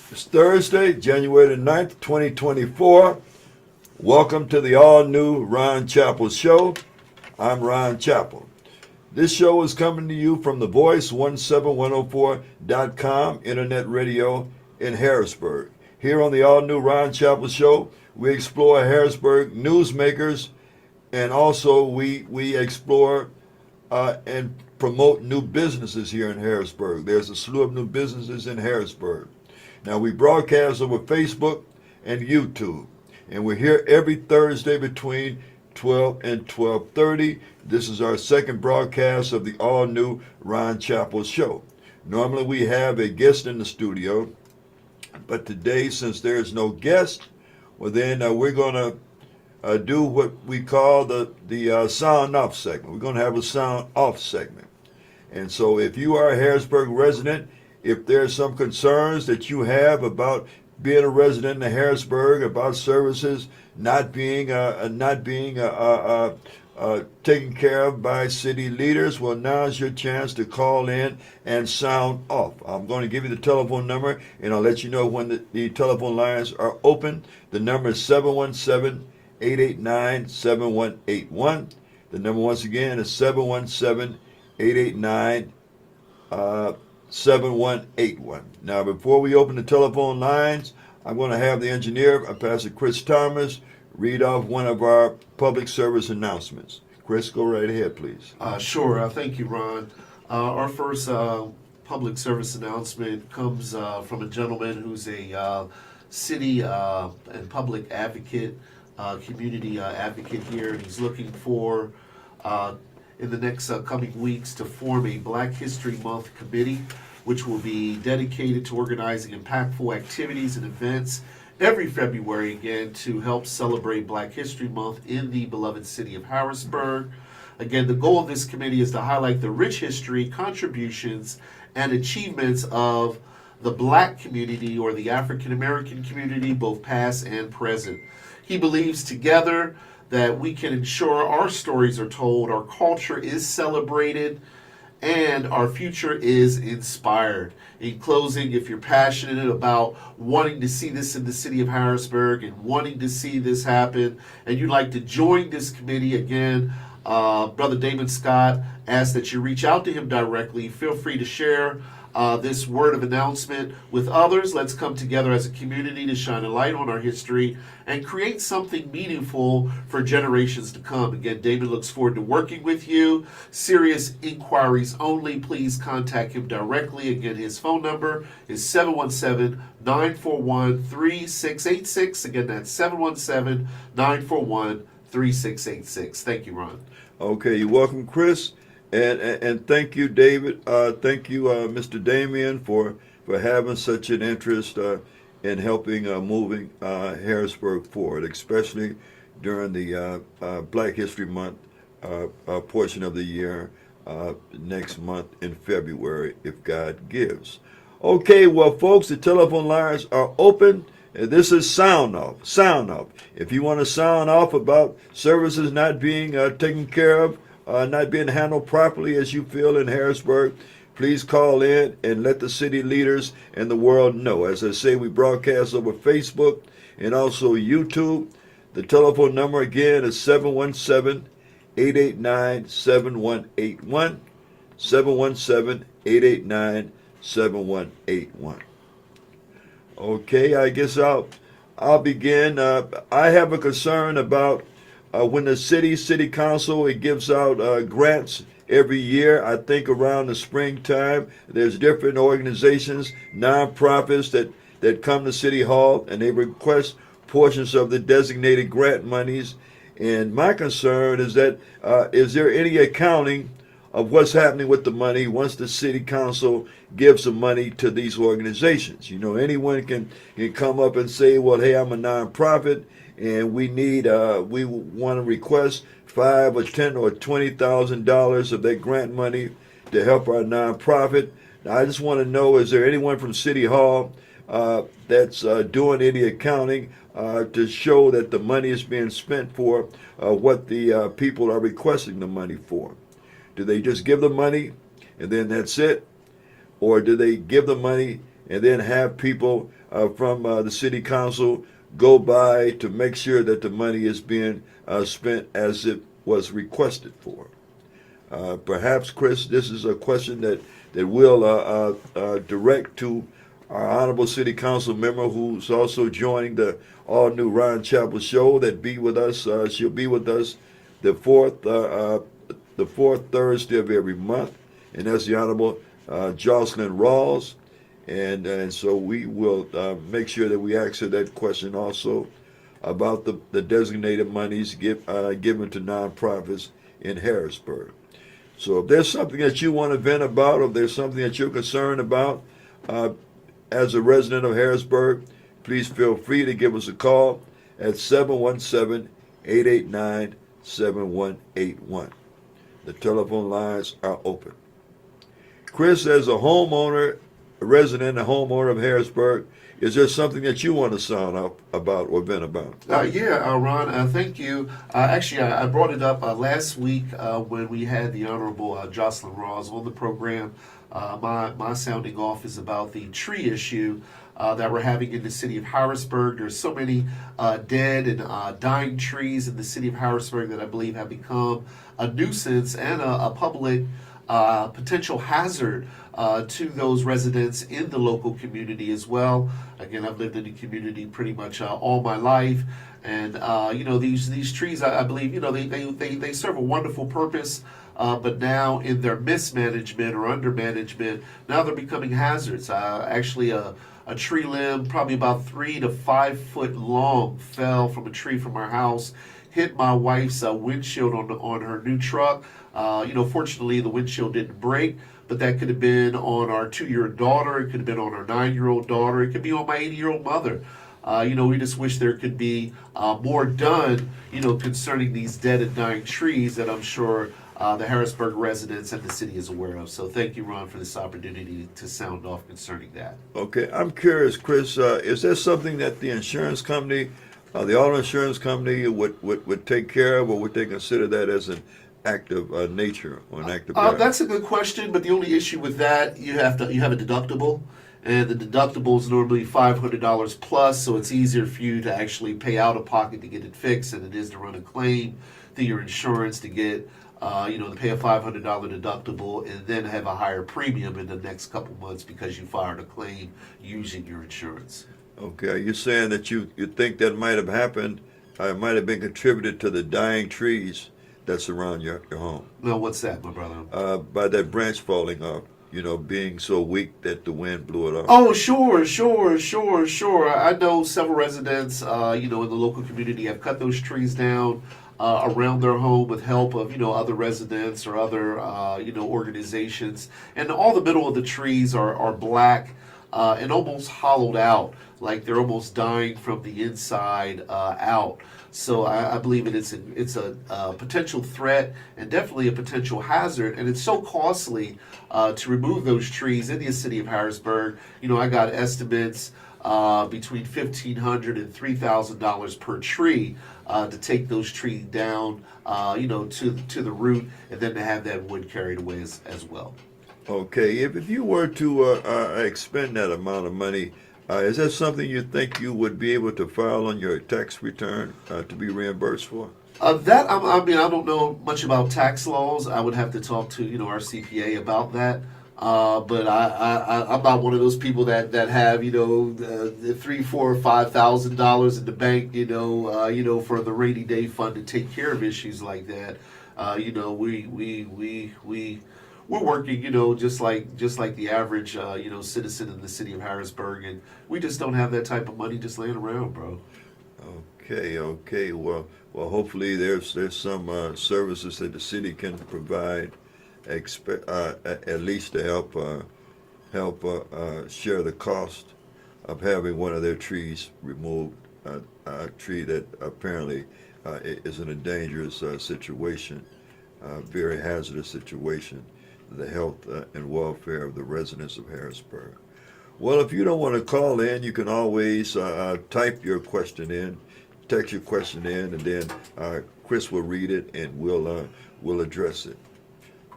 It's Thursday, January the 9th, 2024. Welcome to the all-new Ron Chappell Show. I'm Ron Chappell. This show is coming to you from The Voice, 17104.com, internet radio in Harrisburg. Here on the all-new Ron Chappell Show, we explore Harrisburg newsmakers, and also we explore and promote new businesses here in Harrisburg. There's a slew of new businesses in Harrisburg. Now, we broadcast over Facebook and YouTube, and we're here every Thursday between 12 and 12:30. This is our second broadcast of the all-new Ron Chappell Show. Normally, we have a guest in the studio, but today, since there's no guest, well, then we're going to do what we call the sound off segment. We're going to have a sound off segment. And so if you are a Harrisburg resident, if there's some concerns that you have about being a resident in Harrisburg, about services not being taken care of by city leaders, well, now's your chance to call in and sound off. I'm going to give you the telephone number, and I'll let you know when the telephone lines are open. The number is 717-889-7181. The number, once again, is 717-889-7181. Now, before we open the telephone lines, I'm going to have the engineer, Pastor Chris Thomas, read off one of our public service announcements. Chris, go right ahead, please. Sure. Thank you, Ron. Our first public service announcement comes from a gentleman who's a city and public advocate, community advocate here. He's looking for, in the next coming weeks, to form a Black History Month committee, which will be dedicated to organizing impactful activities and events every February, again, to help celebrate Black History Month in the beloved city of Harrisburg. Again, the goal of this committee is to highlight the rich history, contributions, and achievements of the Black community or the African American community, both past and present. He believes together that we can ensure our stories are told, our culture is celebrated, and our future is inspired. In closing, if you're passionate about wanting to see this in the city of Harrisburg and wanting to see this happen, and you'd like to join this committee, again, Brother Damon Scott asks that you reach out to him directly. Feel free to share this word of announcement with others. Let's come together as a community to shine a light on our history and create something meaningful for generations to come. Again, David looks forward to working with you. Serious inquiries only. Please contact him directly. Again, his phone number is 717-941-3686. Again, that's 717-941-3686. Thank you, Ron. Okay, you're welcome, Chris. And thank you, David. Thank you, Mr. Damien, for having such an interest in helping moving Harrisburg forward, especially during the Black History Month portion of the year next month in February, if God gives. Okay, well, folks, the telephone lines are open. This is sound off. Sound off. If you want to sound off about services not being taken care of, not being handled properly as you feel in Harrisburg, please call in and let the city leaders and the world know. As I say, we broadcast over Facebook and also YouTube. The telephone number again is 717-889-7181, 717-889-7181. Okay, I guess I'll begin. I have a concern about when the city council, it gives out grants every year. I think around the springtime, there's different organizations, nonprofits that come to City Hall and they request portions of the designated grant monies. And my concern is that is there any accounting of what's happening with the money once the city council gives the money to these organizations? You know, anyone can come up and say, well, hey, I'm a nonprofit, and we want to request $5,000 or $10,000 or $20,000 of that grant money to help our nonprofit. Now, I just want to know, is there anyone from City Hall that's doing any accounting to show that the money is being spent for what the people are requesting the money for? Do they just give the money and then that's it? Or do they give the money and then have people from the city council go by to make sure that the money is being spent as it was requested for. Perhaps, Chris, this is a question that we'll direct to our honorable city council member who's also joining the all new Ryan Chapel show that be with us. She'll be with us the fourth Thursday of every month, and that's the honorable Jocelyn Rawls. And so we will make sure that we answer that question also about the designated monies given to nonprofits in Harrisburg. So if there's something that you want to vent about, or if there's something that you're concerned about as a resident of Harrisburg, please feel free to give us a call at 717-889-7181. The telephone lines are open. Chris, as a homeowner, a resident, a homeowner of Harrisburg, is there something that you want to sound up about or vent about? Ron, thank you. Actually, I brought it up last week when we had the Honorable Jocelyn Rawls on the program. My sounding off is about the tree issue that we're having in the city of Harrisburg. There's so many dead and dying trees in the city of Harrisburg that I believe have become a nuisance and a public potential hazard to those residents in the local community as well. Again, I've lived in the community pretty much all my life, and these trees, I believe, they serve a wonderful purpose. But now in their mismanagement or undermanagement, now they're becoming hazards. Actually, a tree limb, probably about 3 to 5 foot long, fell from a tree from our house, hit my wife's windshield on her new truck. Fortunately, the windshield didn't break, but that could have been on our 2-year-old daughter. It could have been on our 9-year-old daughter. It could be on my 80-year-old mother. We just wish there could be more done, concerning these dead and dying trees that I'm sure the Harrisburg residents and the city is aware of. So thank you, Ron, for this opportunity to sound off concerning that. Okay, I'm curious, Chris, is there something that the insurance company, the auto insurance company would take care of, or would they consider that as an act of nature or an act of That's a good question, but the only issue with that, you have a deductible, and the deductible is normally $500 plus, so it's easier for you to actually pay out of pocket to get it fixed than it is to run a claim through your insurance to get to pay a $500 deductible and then have a higher premium in the next couple months because you filed a claim using your insurance. Okay, you're saying that you think that might have happened, it might have been contributed to the dying trees that surround your home. Now, what's that, my brother? By that branch falling off, being so weak that the wind blew it off. Oh, sure. I know several residents, in the local community have cut those trees down around their home with help of, other residents or other, organizations. And all the middle of the trees are black and almost hollowed out, like they're almost dying from the inside out. So I believe it's a potential threat and definitely a potential hazard, and it's so costly to remove those trees in the city of Harrisburg. I got estimates between $1,500 and $3,000 per tree to take those trees down, to the root, and then to have that wood carried away as well. Okay, if you were to expend that amount of money, is that something you think you would be able to file on your tax return to be reimbursed for? I don't know much about tax laws. I would have to talk to our CPA about that. But I'm not one of those people that have the $3,000, $4,000, $5,000 in the bank, for the rainy day fund to take care of issues like that. We're working, just like the average, citizen in the city of Harrisburg, and we just don't have that type of money just laying around, bro. Okay. Well, hopefully there's some services that the city can provide, at least to help share the cost of having one of their trees removed, a tree that apparently is in a dangerous situation, very hazardous situation. The health and welfare of the residents of Harrisburg. Well, if you don't want to call in, you can always type your question in, text your question in, and then Chris will read it and we'll address it.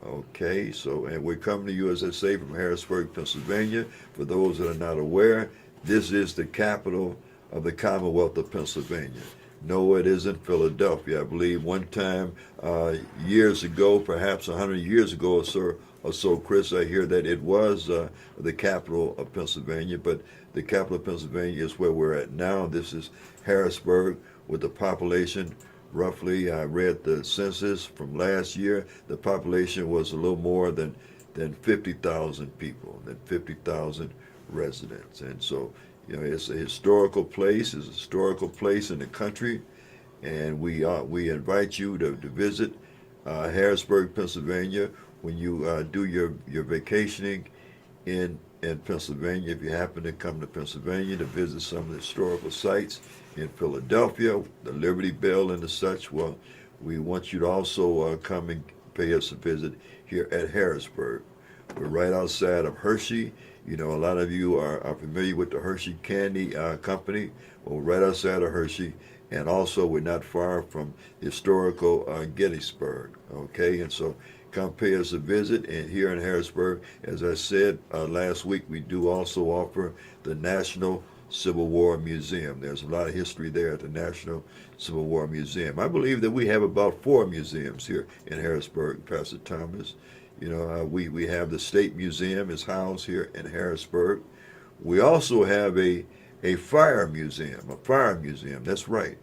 Okay, so, and we're coming to you, as I say, from Harrisburg, Pennsylvania. For those that are not aware, this is the capital of the Commonwealth of Pennsylvania. No, it isn't Philadelphia. I believe one time, years ago, perhaps 100 years ago or so, Chris, I hear that it was the capital of Pennsylvania, but the capital of Pennsylvania is where we're at now. This is Harrisburg with the population. Roughly, I read the census from last year. The population was a little more than 50,000 people, than 50,000 residents. And so, you know, it's a historical place. It's a historical place in the country, and we invite you to visit Harrisburg, Pennsylvania, when you do your vacationing in Pennsylvania. If you happen to come to Pennsylvania to visit some of the historical sites in Philadelphia, the Liberty Bell and the such, well, we want you to also come and pay us a visit here at Harrisburg. We're right outside of Hershey. You know, a lot of you are familiar with the Hershey Candy Company. Well, we're right outside of Hershey, and also we're not far from historical Gettysburg. Okay, and so come pay us a visit. And here in Harrisburg, as I said last week, we do also offer the National Civil War Museum. There's a lot of history there at the National Civil War Museum. I believe that we have about 4 museums here in Harrisburg, Pastor Thomas. You know, we have the State Museum is housed here in Harrisburg. We also have a fire museum, That's right.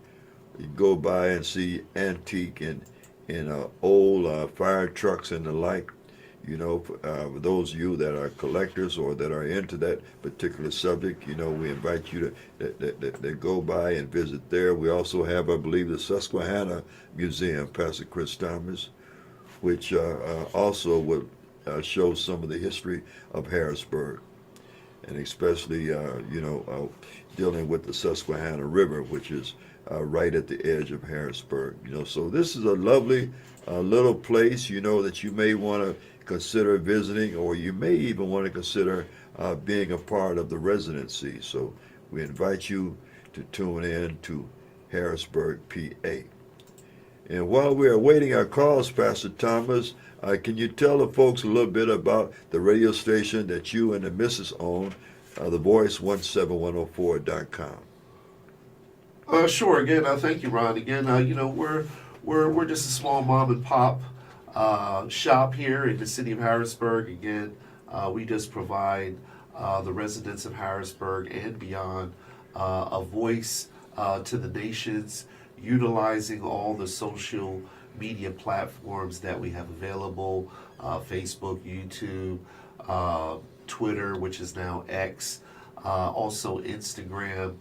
You can go by and see antique and old fire trucks and the like. You know, for those of you that are collectors or that are into that particular subject, you know, we invite you to go by and visit there. We also have, I believe, the Susquehanna Museum, Pastor Chris Thomas, which also will show some of the history of Harrisburg, and especially, dealing with the Susquehanna River, which is right at the edge of Harrisburg. You know, so this is a lovely little place, you know, that you may want to consider visiting, or you may even want to consider being a part of the residency. So we invite you to tune in to Harrisburg, PA. And while we're awaiting our calls, Pastor Thomas, can you tell the folks a little bit about the radio station that you and the missus own, The Voice 17104.com? Sure. Again, thank you, Ron. Again, we're just a small mom and pop shop here in the city of Harrisburg. Again, we just provide the residents of Harrisburg and beyond a voice to the nations, utilizing all the social media platforms that we have available: Facebook, YouTube, Twitter, which is now X, also Instagram.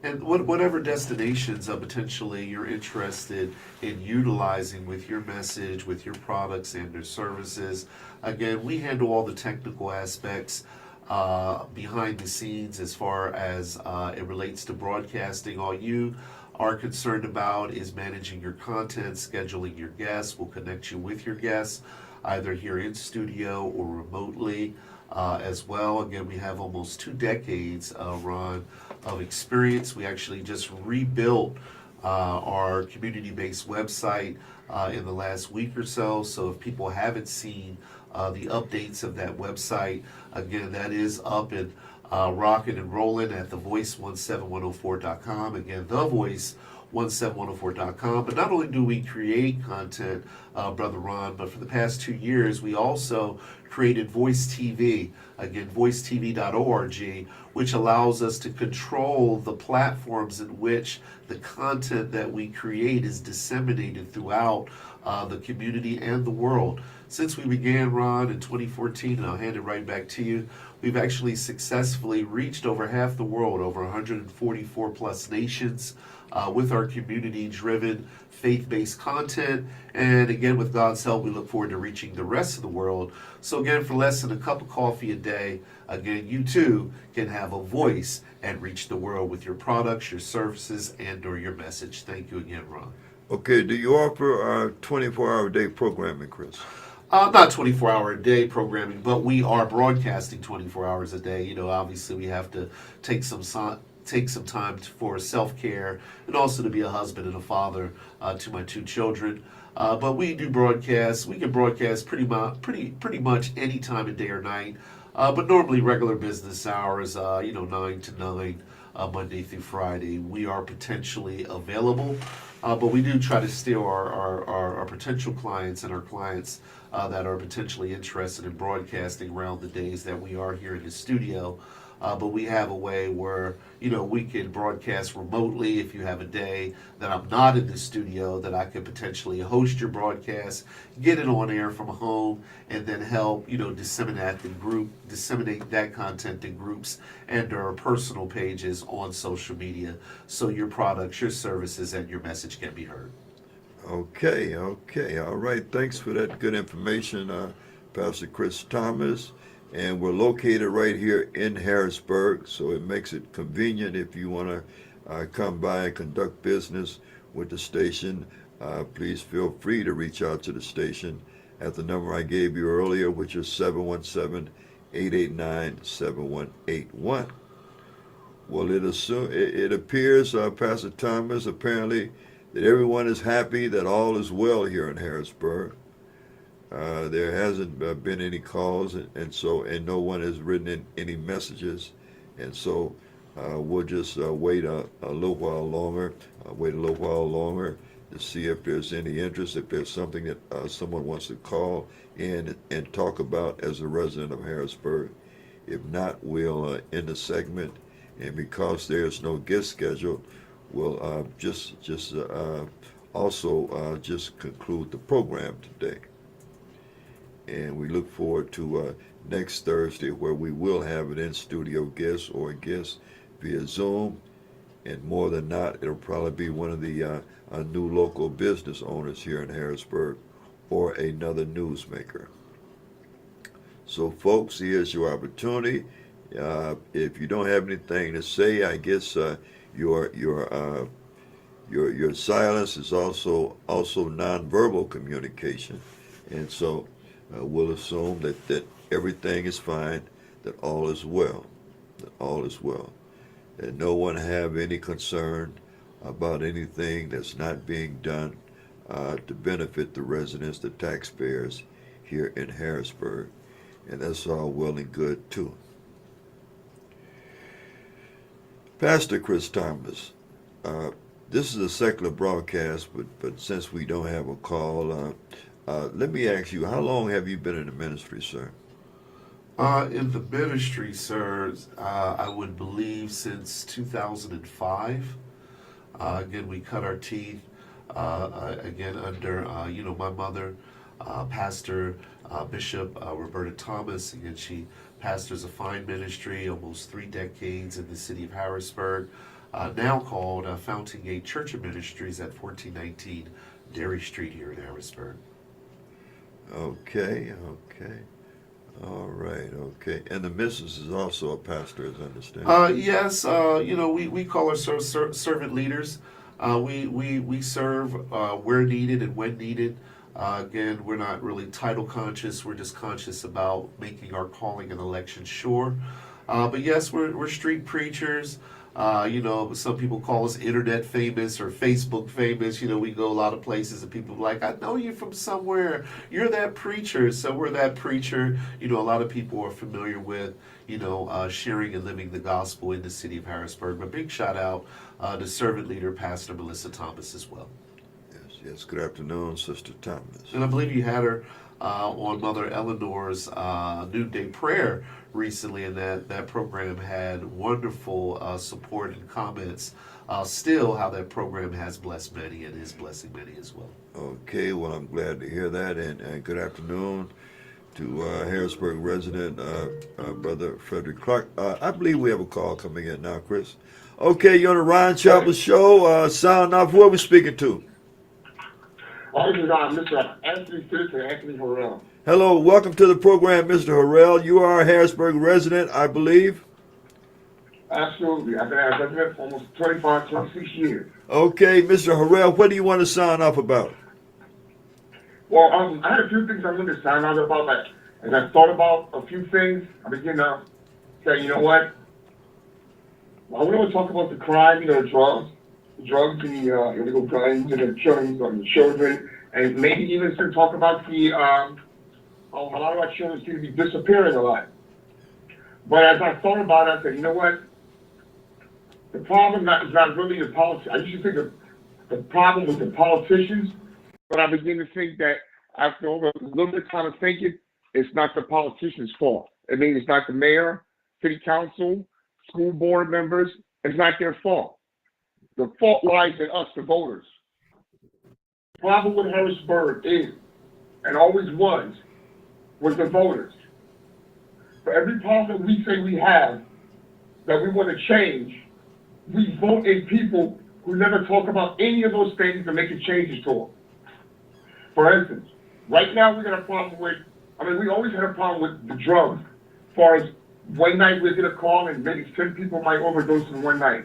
And whatever destinations potentially you're interested in utilizing with your message, with your products and your services. Again, we handle all the technical aspects behind the scenes as far as it relates to broadcasting. All you are concerned about is managing your content, scheduling your guests. We'll connect you with your guests, either here in studio or remotely as well. Again, we have almost 2 decades, Ron, of experience. We actually just rebuilt our community-based website in the last week or so. So if people haven't seen the updates of that website, again, that is up and rocking and rolling at thevoice17104.com. Again, thevoice17104.com. But not only do we create content, Brother Ron, but for the past 2 years, we also created Voice TV, again, voicetv.org, which allows us to control the platforms in which the content that we create is disseminated throughout the community and the world. Since we began, Ron, in 2014, and I'll hand it right back to you, we've actually successfully reached over half the world, over 144 plus nations, with our community-driven, faith-based content. And again, with God's help, we look forward to reaching the rest of the world. So again, for less than a cup of coffee a day, again, you too can have a voice and reach the world with your products, your services, and or your message. Thank you again, Ron. Okay, do you offer 24-hour day programming, Chris? Not 24-hour-a-day programming, but we are broadcasting 24 hours a day. You know, obviously we have to take some time for self-care and also to be a husband and a father to my 2 children. But we do broadcasts. We can broadcast pretty much any time of day or night. But normally regular business hours, 9 to 9, Monday through Friday, we are potentially available. But we do try to steer our potential clients and our clients that are potentially interested in broadcasting around the days that we are here in the studio. But we have a way where, we can broadcast remotely. If you have a day that I'm not in the studio, that I could potentially host your broadcast, get it on air from home, and then help, disseminate that content in groups and our personal pages on social media, so your products, your services, and your message can be heard. Okay, all right. Thanks for that good information, Pastor Chris Thomas. And we're located right here in Harrisburg, so it makes it convenient if you want to come by and conduct business with the station. Please feel free to reach out to the station at the number I gave you earlier, which is 717-889-7181. Well, it appears, Pastor Thomas, apparently that everyone is happy that all is well here in Harrisburg. There hasn't been any calls, and no one has written in any messages, and so we'll just wait a little while longer. To see if there's any interest, if there's something that someone wants to call in and talk about as a resident of Harrisburg. If not, we'll end the segment, and because there's no guest scheduled, we'll also just conclude the program today. And we look forward to next Thursday, where we will have an in-studio guest or a guest via Zoom. And more than not, it'll probably be one of the new local business owners here in Harrisburg or another newsmaker. So, folks, here's your opportunity. If you don't have anything to say, I guess your silence is also nonverbal communication, and so. We'll assume that everything is fine, that all is well, that no one have any concern about anything that's not being done to benefit the residents, the taxpayers here in Harrisburg, and that's all well and good too. Pastor Chris Thomas, this is a secular broadcast, but since we don't have a call, let me ask you, how long have you been in the ministry, sir? In the ministry, sir, I would believe since 2005. Again, we cut our teeth, again, under, my mother, Pastor Bishop Roberta Thomas. Again, she pastors a fine ministry, almost 3 decades in the city of Harrisburg, now called Fountain Gate Church of Ministries at 1419 Derry Street here in Harrisburg. Okay. All right, okay. And the missus is also a pastor, as I understand. Yes, we call ourselves servant leaders. We serve where needed and when needed. Again, we're not really title conscious. We're just conscious about making our calling and election sure. But yes, we're street preachers. Some people call us internet famous or Facebook famous. We go a lot of places and people are like, I know you from somewhere. You're that preacher. So we're that preacher. A lot of people are familiar with, sharing and living the gospel in the city of Harrisburg. But big shout out to servant leader, Pastor Melissa Thomas as well. Yes. Good afternoon, Sister Thomas. And I believe you had her on Mother Eleanor's noonday prayer recently, and that program had wonderful support and comments. Still, how that program has blessed many and is blessing many as well. Okay, well, I'm glad to hear that, and good afternoon to Harrisburg resident, Brother Frederick Clark. I believe we have a call coming in now, Chris. Okay, you're on the Ryan Chapel Show. Sound off. Who are we speaking to? This is Mr. Anthony Citizen, Anthony Harrell. Hello, welcome to the program, Mr. Harrell. You are a Harrisburg resident, I believe. Absolutely. I've been a resident for almost 26 years. Okay, Mr. Harrell, what do you want to sign off about? Well, I had a few things I wanted to sign out about. Like, as I thought about a few things, I began to say, you know what? Well, I want to talk about the crime, drugs, the illegal guns, and the killing of the children and maybe even some talk about the, a lot of our children seem to be disappearing a lot. But as I thought about it, I said, you know what? The problem is not really the policy. I used to think the problem was the politicians, but I begin to think that after a little bit of time of thinking, it's not the politicians' fault. I mean, it's not the mayor, city council, school board members. It's not their fault. The fault lies in us, the voters. The problem with Harrisburg is, and always was the voters. For every problem we say we have that we want to change, we vote in people who never talk about any of those things and making changes to them. For instance, right now we got a problem with, we always had a problem with the drugs. As far as one night we get a call and maybe 10 people might overdose in one night.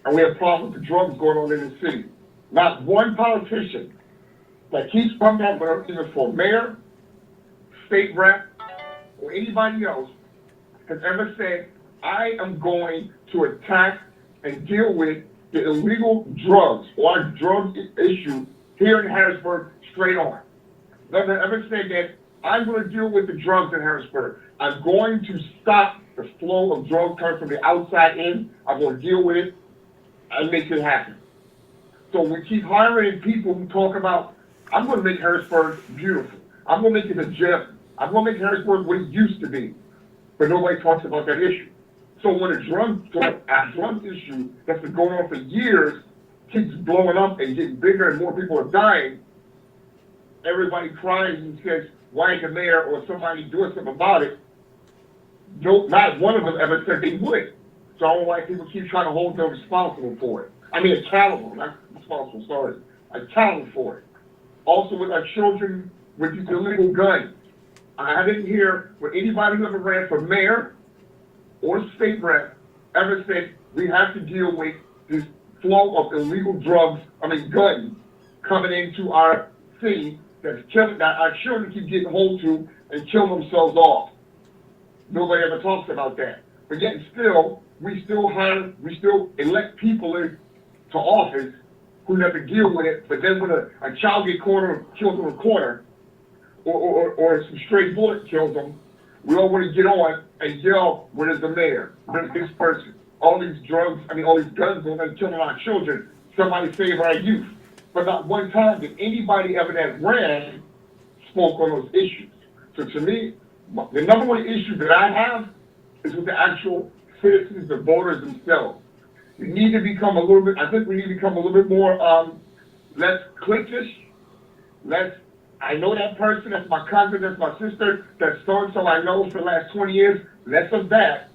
And we have problems with the drugs going on in the city. Not one politician that keeps coming up, either for mayor, state rep, or anybody else has ever said, I am going to attack and deal with the illegal drugs or drug issue here in Harrisburg straight on. None has ever said that I'm going to deal with the drugs in Harrisburg. I'm going to stop the flow of drugs coming from the outside in. I'm going to deal with it and make it happen. So we keep hiring people who talk about, I'm going to make Harrisburg beautiful. I'm going to make it a gem. I'm going to make Harrisburg what it used to be. But nobody talks about that issue. So when a drug issue that's been going on for years keeps blowing up and getting bigger and more people are dying, everybody cries and says, why is the mayor or somebody doing something about it? No, not one of them ever said they would. So I don't know why people keep trying to hold them responsible for it. Accountable, not responsible, sorry. Accountable for it. Also with our children with these illegal guns. I didn't hear what anybody who ever ran for mayor or state rep ever said we have to deal with this flow of illegal guns coming into our city that's killing, that our children keep getting hold to and kill themselves off. Nobody ever talks about that. But yet still, we still elect people into office who never deal with it, but then when a child gets killed in a corner, or some stray bullet kills them, we all want to get on and yell, where's the mayor? Where's this person? All these drugs, all these guns going on killing our children. Somebody save our youth. But not one time did anybody ever that ran spoke on those issues. So to me, the number one issue that I have is with the actual citizens, the voters themselves. We need to become a little bit, I think we need to become a little bit more, less cliquish, I know that person, that's my cousin, that's my sister, that's so-and-so I know for the last 20 years, less of that,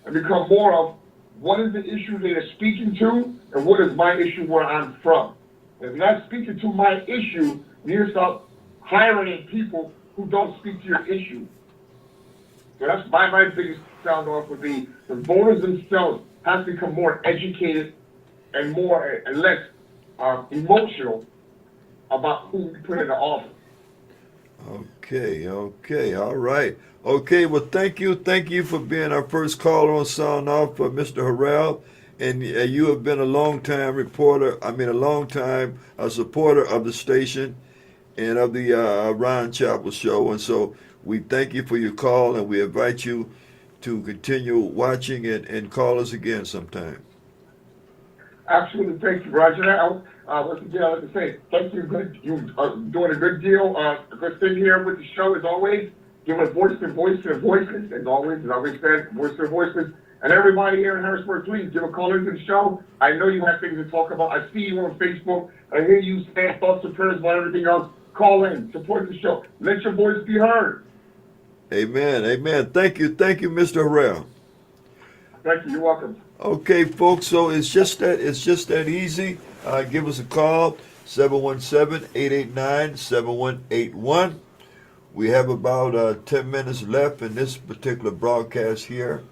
and become more of what is the issue they are speaking to, and what is my issue where I'm from. If you're not speaking to my issue, you need to stop hiring people who don't speak to your issue. So that's my biggest sound off would be the voters themselves have to become more educated and less emotional about who we put in the office. Okay, all right. Okay, well, thank you for being our first caller on Sound Off, Mr. Harrell. And you have been a long-time reporter, a long-time supporter of the station and of the Ron Chapel Show. And so we thank you for your call, and we invite you to continue watching and call us again sometime. Absolutely, thank you, Roger. Once again, I'd like to say thank you. You're doing a good deal. Good thing here with the show as always. Giving voice to voices, as always said, voice to voices. And everybody here in Harrisburg, please give a call into the show. I know you have things to talk about. I see you on Facebook. I hear you saying thoughts and prayers about everything else. Call in, support the show. Let your voice be heard. Amen. Thank you, Mr. Harrell. Thank you. You're welcome. Okay, folks, so it's just that easy. Give us a call, 717-889-7181. We have about 10 minutes left in this particular broadcast here,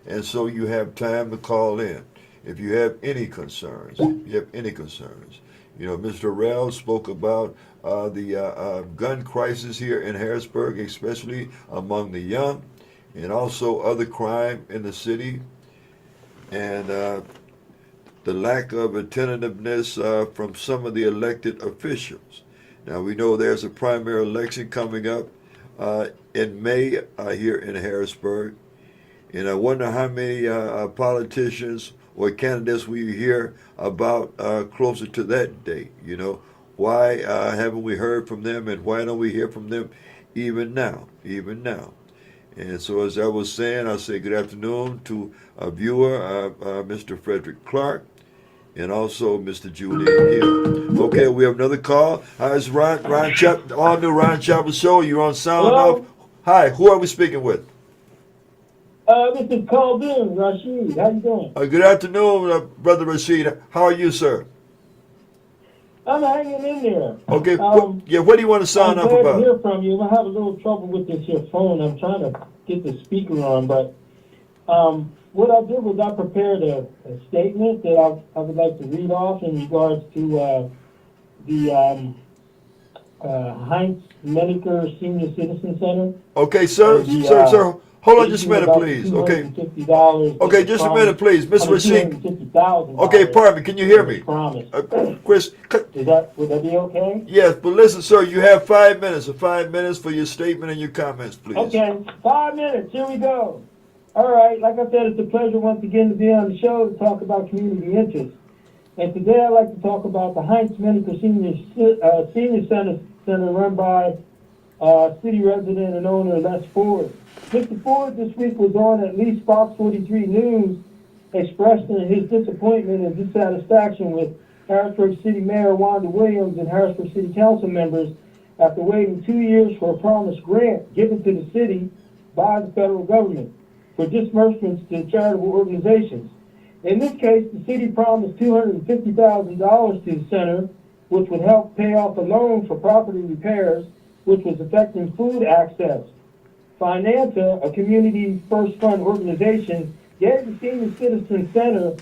and so you have time to call in if you have any concerns. Mr. Harrell spoke about the gun crisis here in Harrisburg, especially among the young, and also other crime in the city, and the lack of attentiveness from some of the elected officials. Now we know there's a primary election coming up in May here in Harrisburg, and I wonder how many politicians or candidates we hear about closer to that date. You know, why haven't we heard from them, and why don't we hear from them even now? Even now. And so, as I was saying, I say good afternoon to a viewer, Mr. Frederick Clark, and also Mr. Julian Hill. Okay, we have another call. Hi, it's Ron Chap, all new Ron Chapel Show. You're on Sound Hello? Off. Hi, who are we speaking with? This is Khaldun Rashid. How you doing? Good afternoon, Brother Rashid. How are you, sir? I'm hanging in there. Okay, Um, what do you want to sound I'm off glad to about? hear from you. I have a little trouble with this here phone. I'm trying to get the speaker on, but what I did was I prepared a statement that I would like to read off in regards to the Heinz Medicare Senior Citizen Center. Okay, sir, The, sir, hold on just a minute, about please. Okay, $250. okay, just a minute, please, Miss Rashid. $250,000. Okay, pardon me. Can you hear me? Promise. Chris, Would that be okay? yes, but listen, sir, you have 5 minutes. 5 minutes for your statement and your comments, please. Okay, 5 minutes. Here we go. All right. Like I said, it's a pleasure once again to be on the show to talk about community interests. And today I'd like to talk about the Heinz Medical Senior Center run by city resident and owner Les Ford. Mr. Ford this week was on at least Fox 43 News expressing his disappointment and dissatisfaction with Harrisburg City Mayor Wanda Williams and Harrisburg City Council members after waiting 2 years for a promised grant given to the city by the federal government for disbursements to charitable organizations. In this case, the city promised $250,000 to the center, which would help pay off a loan for property repairs, which was affecting food access. Finanza, a community first fund organization, gave the Senior Citizen Center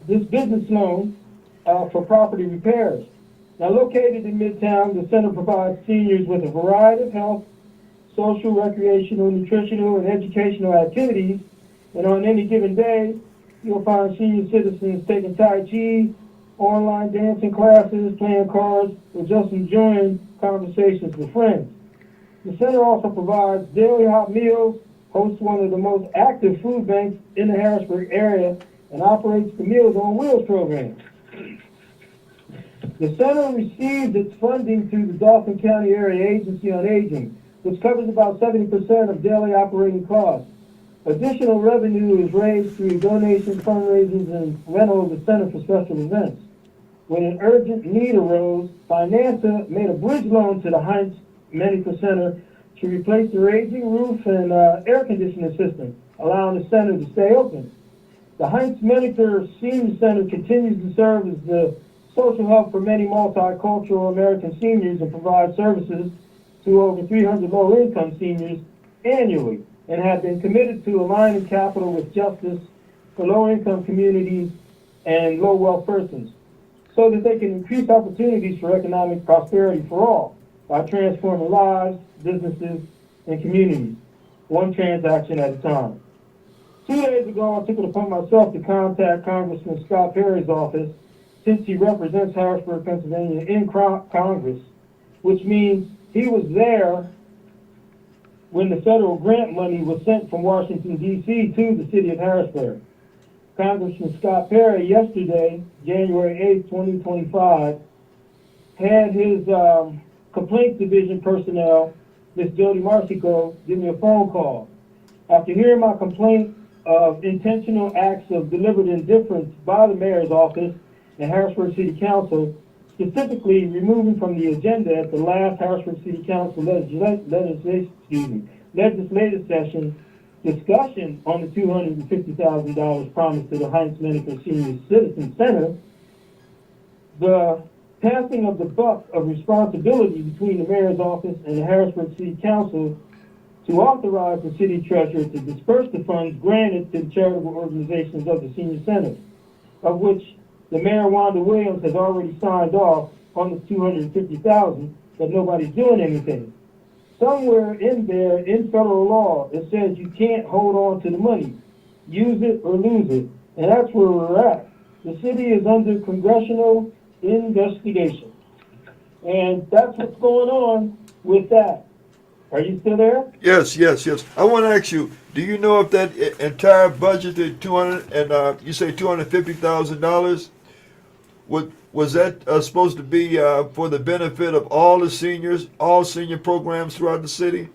this business loan for property repairs. Now, located in Midtown, the center provides seniors with a variety of health, social, recreational, nutritional, and educational activities. And on any given day, you'll find senior citizens taking Tai Chi, online dancing classes, playing cards, or just enjoying conversations with friends. The center also provides daily hot meals, hosts one of the most active food banks in the Harrisburg area, and operates the Meals on Wheels program. The center receives its funding through the Dauphin County Area Agency on Aging, which covers about 70% of daily operating costs. Additional revenue is raised through donations, fundraisers, and rental of the center for special events. When an urgent need arose, Finanza made a bridge loan to the Heinz Medical Center to replace the aging roof and air conditioning system, allowing the center to stay open. The Heinz Medical Senior Center continues to serve as the social hub for many multicultural American seniors and provides services to over 300 low-income seniors annually, and have been committed to aligning capital with justice for low-income communities and low-wealth persons, so that they can increase opportunities for economic prosperity for all by transforming lives, businesses, and communities, one transaction at a time. 2 days ago, I took it upon myself to contact Congressman Scott Perry's office, since he represents Harrisburg, Pennsylvania in Congress, which means he was there when the federal grant money was sent from Washington, D.C. to the city of Harrisburg. Congressman Scott Perry yesterday, January 8, 2025, had his complaints division personnel, Ms. Jody Marcico, give me a phone call. After hearing my complaint of intentional acts of deliberate indifference by the mayor's office and Harrisburg City Council, specifically removing from the agenda at the last Harrisburg City Council legislative session discussion on the $250,000 promised to the Heinz Medical Senior Citizen Center, the passing of the buck of responsibility between the mayor's office and the Harrisburg City Council to authorize the city treasurer to disperse the funds granted to the charitable organizations of the senior center, of which the mayor, Wanda Williams, has already signed off on the $250,000, but nobody's doing anything. Somewhere in there, in federal law, it says you can't hold on to the money. Use it or lose it. And that's where we're at. The city is under congressional investigation. And that's what's going on with that. Are you still there? Yes, yes, yes. I want to ask you, do you know if that entire budget at 200 and you say $250,000 was that supposed to be for the benefit of all the seniors, all senior programs throughout the city?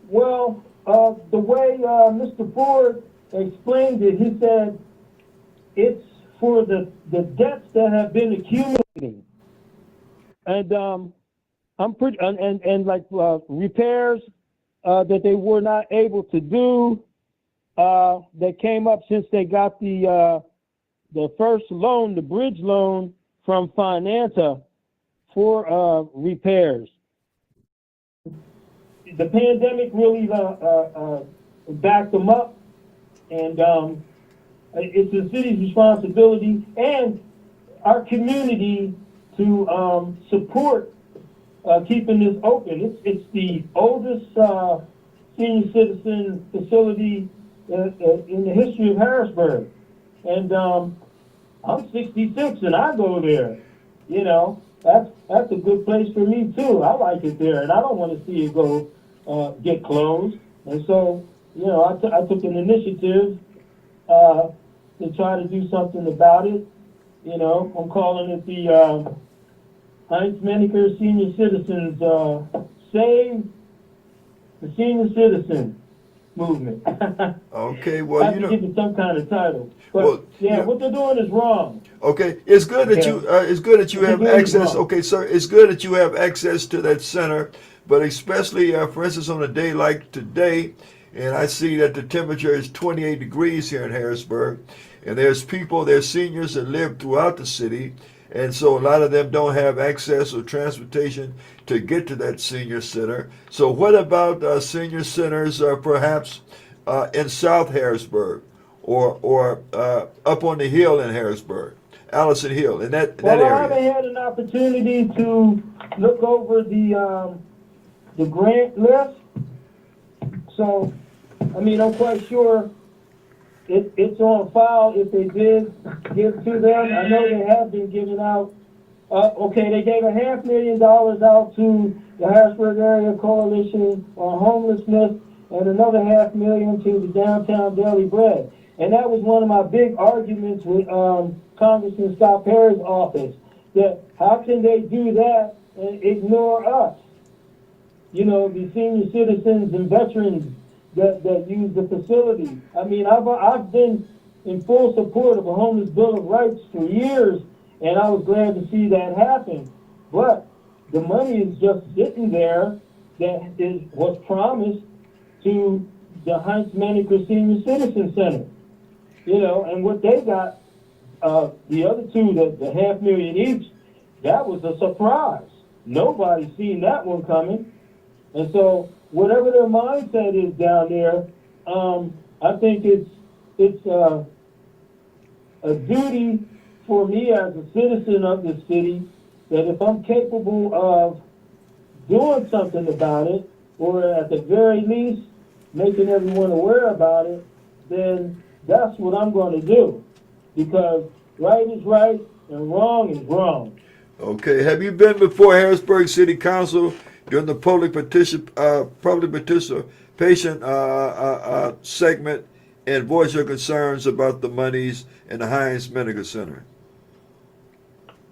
Well, the way Mr. Ford explained it, he said it's for the debts that have been accumulating. And I'm pretty and like repairs that they were not able to do that came up since they got the first loan, the bridge loan from Finanta for repairs. The pandemic really backed them up, and it's the city's responsibility and our community to support keeping this open. It's the oldest senior citizen facility in the history of Harrisburg, and I'm 66 and I go there. You know, that's a good place for me too. I like it there, and I don't want to see it go get closed. And so, you know, I took an initiative to try to do something about it. You know, I'm calling it the Heinz Menaker Senior Citizens Save the Senior Citizen Movement. Okay, I well, have you to know, give it some kind of title. But Well, yeah, yeah. what they're doing is wrong. okay, it's good that you have It's access. wrong. Okay, sir, it's good that you have access to that center, but especially, for instance, on a day like today, and I see that the temperature is 28 degrees here in Harrisburg, and there's seniors that live throughout the city, and so a lot of them don't have access or transportation to get to that senior center. So what about senior centers perhaps in South Harrisburg or up on the hill in Harrisburg, Allison Hill, in that Well, I area? haven't had an opportunity to look over the grant list, so I mean I'm quite sure it's on file if they did give to them. I know they have been giving out. Okay, they gave $500,000 out to the Harrisburg Area Coalition on Homelessness, and another $500,000 to the Downtown Daily Bread. And that was one of my big arguments with Congressman Scott Perry's office, that how can they do that and ignore us? You know, the senior citizens and veterans that use the facility. I mean, I've been in full support of a homeless bill of rights for years, and I was glad to see that happen. But the money is just sitting there that was promised to the Heinz Menaker Senior Citizen Center. You know, and what they got, the other two, the $500,000 each, that was a surprise. Nobody seen that one coming. And so whatever their mindset is down there, I think it's a duty for me as a citizen of the city that if I'm capable of doing something about it, or at the very least making everyone aware about it, then that's what I'm going to do. Because right is right and wrong is wrong. Okay, have you been before Harrisburg City Council during the public participation segment and voice your concerns about the monies in the Heinz Menaker Center?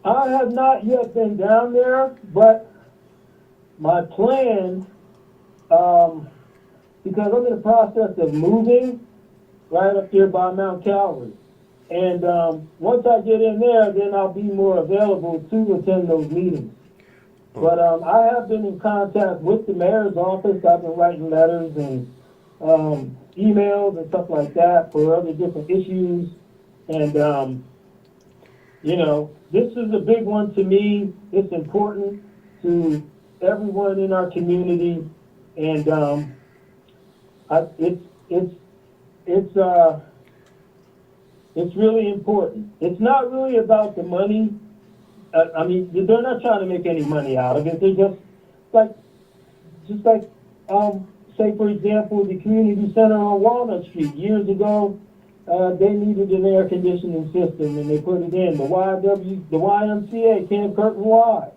I have not yet been down there, but my plan, because I'm in the process of moving right up there by Mount Calvary. And once I get in there, then I'll be more available to attend those meetings. But I have been in contact with the mayor's office. I've been writing letters and emails and stuff like that for other different issues. And, you know, this is a big one to me. It's important to everyone in our community. And it's really important. It's not really about the money. I mean, they're not trying to make any money out of it. They're just like, say for example, the community center on Walnut Street. Years ago, they needed an air conditioning system, and they put it in. The YMCA, Camp Curtin Y,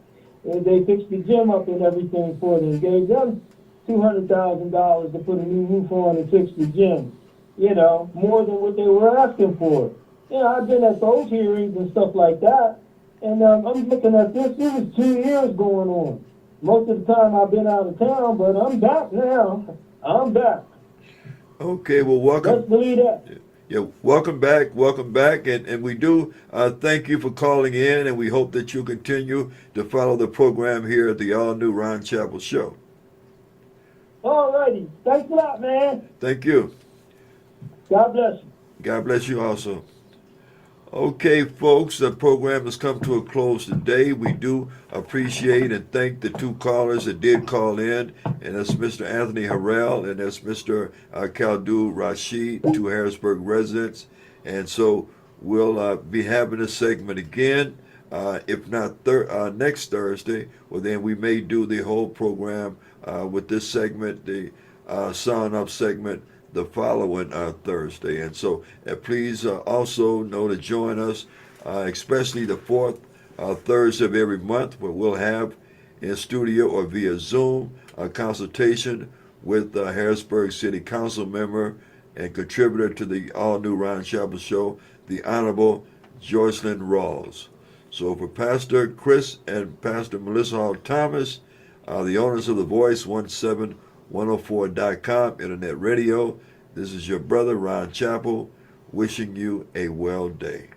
And they fixed the gym up and everything for them. Gave them $200,000 to put a new roof on and fix the gym. You know, more than what they were asking for. You know, I've been at those hearings and stuff like that. And I'm looking at this. This is 2 years going on. Most of the time I've been out of town, but I'm back now. I'm back. Okay, well, welcome. Let's believe that. Yeah, welcome back, and we do thank you for calling in, and we hope that you continue to follow the program here at the All New Ron Chapel Show. All righty. Thanks a lot, man. Thank you. God bless you. God bless you also. Okay, folks, the program has come to a close today. We do appreciate and thank the two callers that did call in, and that's Mr. Anthony Harrell and that's Mr. Khaldun Rashid, two Harrisburg residents. And so we'll be having this segment again, if not next Thursday. Well, then we may do the whole program with this segment, the Sign Up segment, the following Thursday. And so please also know to join us, especially the fourth Thursday of every month, where we'll have in studio or via Zoom a consultation with Harrisburg City Council member and contributor to the All New Ron Chapel Show, the Honorable Joycelyn Rawls. So for Pastor Chris and Pastor Melissa Hall Thomas, the owners of the Voice 17104.com Internet Radio, this is your brother Ron Chapel wishing you a well day.